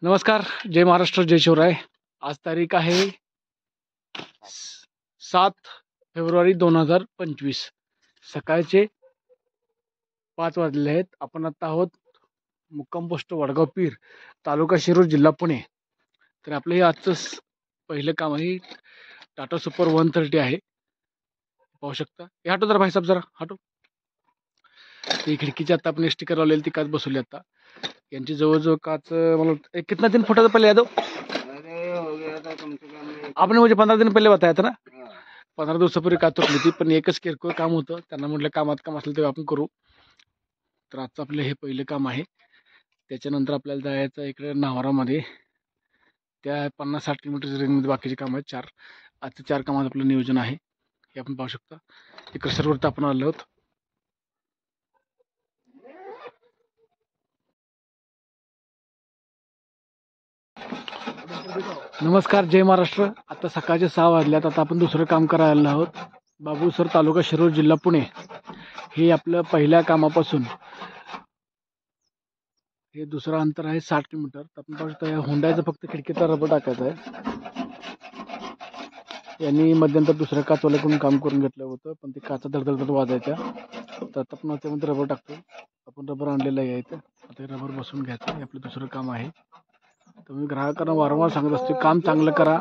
नमस्कार, जय महाराष्ट्र, जय शिवराय. आज तारीख आहे 7 फेब्रुवारी 2025. सकाळचे 5 वाजले आहेत. आपण आता आहोत मुक्काम पोस्ट वडगाव पीर, तालुका शिरूर, जिल्हा पुणे. तर आपलं हे आजचं पहिलं काम आहे. टाटा सुपर 130 आहे. पाहू शकता. हे हटो जरा भाईसाहेब, जरा हटो. ती खिडकीची आता आपण स्टिकर लावलेली ती काच बसवली. आता यांची जवळजवळ काच मला कितना दिन फुटा था पहले यादव? हो गया था कम से कम आपने मुझे 15 दिन पहिले बताया था ना. 15 दिवसापूर्वी काच तुटली होती, पण एकच किरकोळ काम होतं. त्यांना म्हटलं कामात काम असलं तेव्हा आपण करू. तर आजचं आपलं हे पहिलं काम आहे. त्याच्यानंतर आपल्याला जायचं इकडे नावारामध्ये. त्या 50-60 किलोमीटर रेंजमध्ये बाकीचे काम आहेत. आजचं 4 कामात आपलं नियोजन आहे. हे आपण पाहू शकता. हे क्रशरवरती आपण आलो आहोत. नमस्कार, जय महाराष्ट्र. आता सकाळचे 6 वाजल्यात. आता आपण दुसरं काम करायला आहोत. बाबूसर, तालुका शिरूर, जिल्हा पुणे. हे आपलं पहिल्या कामापासून हे दुसरं अंतर आहे 60 किलोमीटर. आपण पाहू शकता. या हुंडायचं फक्त खिडकीचा रबर टाकायचा आहे. यांनी मध्यंतर दुसऱ्या काचवाल्याकडून काम करून घेतलं होतं, पण ते काचा धडधडधड वाजायच्या. तर आता आपण त्यामध्ये रबर टाकतो. आपण रबर आणलेलं आहे इथं. आता हे रबर बसून घ्यायचं. हे आपलं दुसरं काम आहे. तर मी ग्राहकांना वारंवार सांगत असतो, काम चांगलं करा,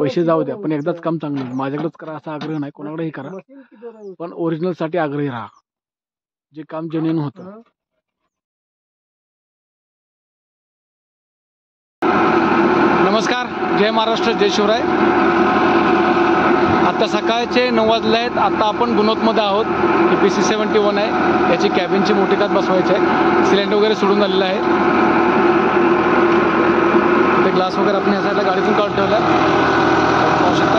पैसे जाऊ द्या, पण एकदाच काम चांगलं. माझ्याकडेच करा असा आग्रह नाही, कोणाकडेही करा, पण ओरिजिनलसाठी आग्रही राहा, जे काम जेन्युइन होतं. नमस्कार, जय महाराष्ट्र, जय शिवराय. आता सकाळचे 9 वाजले आहेत. आता आपण गुणवतमध्ये आहोत. ही PC-71 आहे. याची कॅबिनची मोठी काच बसवायची आहे. सिलेंडर वगैरे सोडून झालेलं आहे. ते ग्लास वगैरे आपण या साईडला गाडीतून काढून ठेवला आहे. पाहू शकता.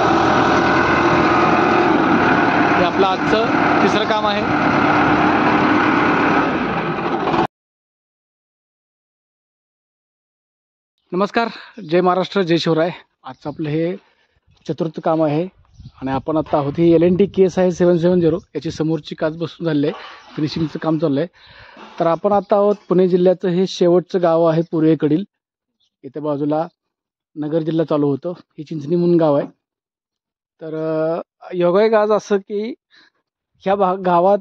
हे आपलं आजचं तिसरं काम आहे. नमस्कार, जय महाराष्ट्र, जय शिवराय. आजचं आपलं हे चतुर्थ काम आहे. आणि आपण आता आहोत ही LNT केस आहे 770. याची समोरची काच बसून झालेली आहे. फिनिशिंगचं काम चाललं आहे. तर आपण आता आहोत पुणे जिल्ह्याचं हे शेवटचं गाव आहे पूर्वेकडील. इथे बाजूला नगर जिल्हा चालू होतं. ही चिंचणी म्हणून गाव आहे. तर योगायोग आज असं की ह्या गावात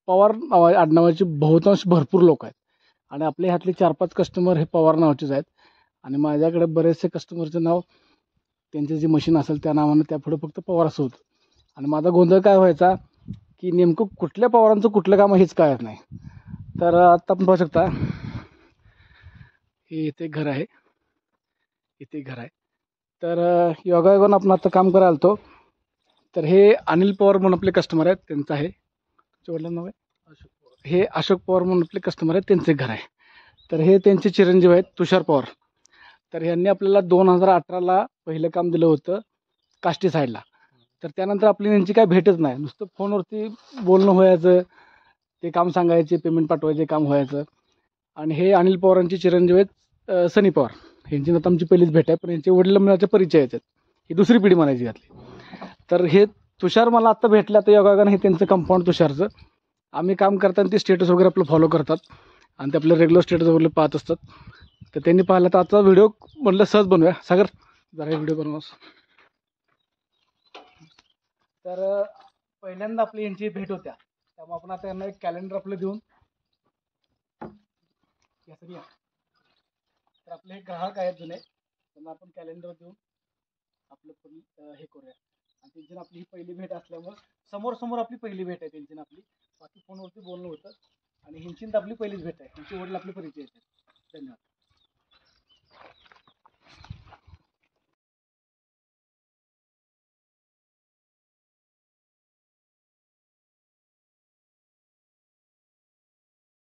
पवार आडनावाची बहुतांश भरपूर लोक आहेत. आणि आपल्या ह्यातले 4-5 कस्टमर हे पवार नावाचेच आहेत. आणि माझ्याकडे बरेचसे कस्टमरचं नाव त्यांचे जे मशीन असेल त्या नावानं त्यापुढे फक्त पवार असं होतं. आणि माझा गोंधळ काय व्हायचा की नेमकं कुठल्या पवारांचं कुठलं काम हेच कळत नाही. तर आता आपण पाहू शकता, हे इथे घर आहे, इथे घर आहे. तर योगायोगानं आपण आता काम करायला आलतो. तर हे अनिल पवार म्हणून आपले कस्टमर आहेत, त्यांचं आहे. वडिलांचं नाव आहे हे अशोक पवार म्हणून आपले कस्टमर आहेत, त्यांचे घर आहे. तर हे त्यांचे चिरंजीव आहेत तुषार पवार. तर यांनी आपल्याला 2018ला पहिलं काम दिलं होतं काष्टी साईडला. तर त्यानंतर आपली यांची काय भेटच नाही. नुसतं फोनवरती बोलणं व्हायचं, ते काम सांगायचे, पेमेंट पाठवायचे, काम व्हायचं. आणि हे अनिल पवारांचे चिरंजीव आहेत सनी पवार. यांची आता आमची पहिलीच भेट आहे, पण यांचे वडील मिळाचे परिचय आहेत. ही दुसरी पिढी म्हणायची घातली. तर हे तुषार मला आत्ता भेटलं. आता योगायोगानं हे त्यांचं कंपाऊंड तुषारचं. आम्ही काम करताना ते स्टेटस वगैरे आपलं फॉलो करतात आणि ते आपलं रेग्युलर स्टेटस वगैरे पाहत असतात. तर त्यांनी पाहिलं तर आजचा व्हिडिओ म्हटलं सहज बनवूया. सागर जरा व्हिडिओ बनवास. तर पहिल्यांदा आपली यांची भेट होत्या, त्यामुळे आपण आता यांना एक कॅलेंडर आपलं देऊन तर आपले हे ग्राहक आहेत जुने, त्यांना आपण कॅलेंडर देऊन आपलं हे करूया. आणि त्यांची आपली ही पहिली भेट असल्यामुळे समोर समोर आपली पहिली भेट आहे त्यांची आपली. बाकी फोनवरती बोलणं होतं. आणि ह्यांची आपली पहिलीच भेट आहे. त्यांची वडील आपले परिचय आहेत. धन्यवाद.